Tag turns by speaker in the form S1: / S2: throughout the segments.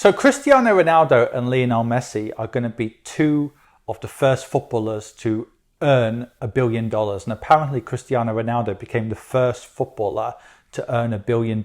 S1: So Cristiano Ronaldo and Lionel Messi are going to be two of the first footballers to earn $1 billion. And apparently Cristiano Ronaldo became the first footballer to earn $1 billion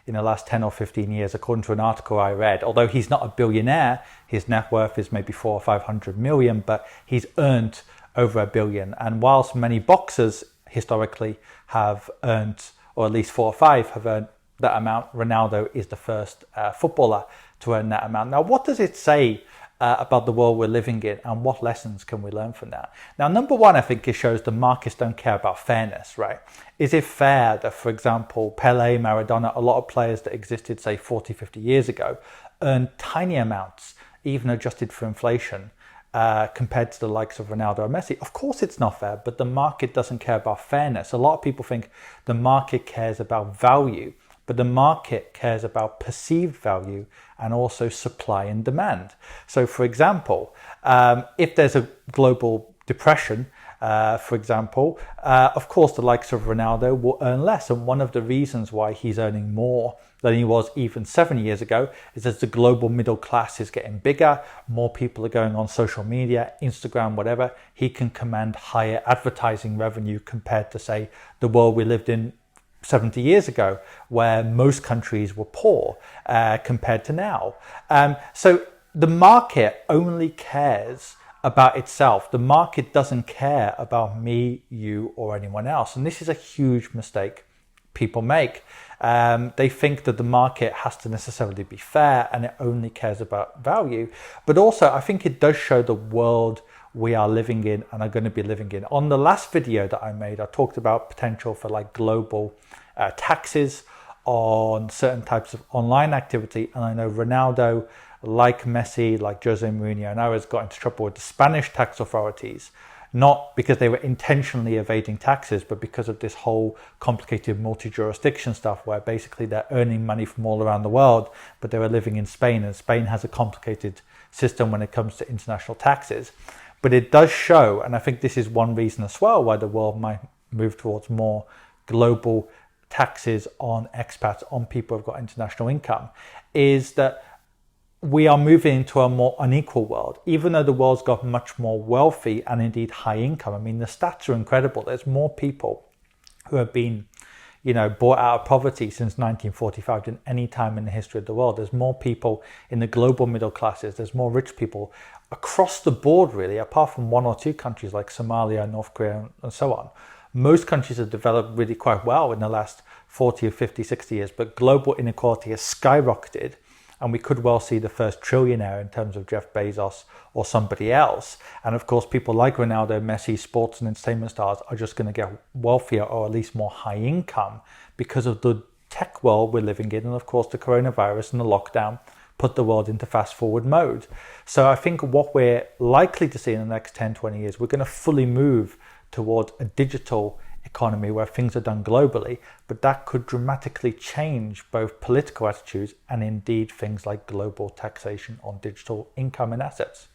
S1: in the last 10 or 15 years, according to an article I read. Although he's not a billionaire, his net worth is maybe 400 or 500 million, but he's earned over $1 billion. And whilst many boxers historically have earned, or at least 4 or 5 have earned that amount, Ronaldo is the first footballer to earn that amount. Now, what does it say about the world we're living in, and what lessons can we learn from that? Now, number one, I think it shows the markets don't care about fairness, right? Is it fair that, for example, Pele, Maradona, a lot of players that existed, say, 40, 50 years ago, earn tiny amounts, even adjusted for inflation, compared to the likes of Ronaldo or Messi? Of course it's not fair, but the market doesn't care about fairness. A lot of people think the market cares about value, but the market cares about perceived value and also supply and demand. So for example, if there's a global depression, for example, of course the likes of Ronaldo will earn less. And one of the reasons why he's earning more than he was even 7 years ago is as the global middle class is getting bigger, more people are going on social media, Instagram, whatever, he can command higher advertising revenue compared to, say, the world we lived in 70 years ago, where most countries were poor compared to now. So the market only cares about itself. The market doesn't care about me, you, or anyone else. And this is a huge mistake people make. They think that the market has to necessarily be fair and it only cares about value. But also, I think it does show the world we are living in and are going to be living in. On the last video that I made, I talked about potential for like global taxes on certain types of online activity. And I know Ronaldo, like Messi, like Jose Mourinho, and others got into trouble with the Spanish tax authorities, not because they were intentionally evading taxes, but because of this whole complicated multi-jurisdiction stuff where basically they're earning money from all around the world, but they were living in Spain, and Spain has a complicated system when it comes to international taxes. But it does show, and I think this is one reason as well why the world might move towards more global taxes on expats, on people who've got international income, is that we are moving into a more unequal world. Even though the world's got much more wealthy and indeed high income, I mean, the stats are incredible. There's more people who have been, brought out of poverty since 1945 than any time in the history of the world. There's more people in the global middle classes. There's more rich people across the board, really, apart from 1 or 2 countries like Somalia, North Korea, and so on. Most countries have developed really quite well in the last 40 or 50, 60 years, but global inequality has skyrocketed. And we could well see the first trillionaire in terms of Jeff Bezos or somebody else. And of course, people like Ronaldo, Messi, sports and entertainment stars are just going to get wealthier, or at least more high income, because of the tech world we're living in. And of course, the coronavirus and the lockdown put the world into fast forward mode. So I think what we're likely to see in the next 10, 20 years, we're going to fully move towards a digital economy where things are done globally, but that could dramatically change both political attitudes and indeed things like global taxation on digital income and assets.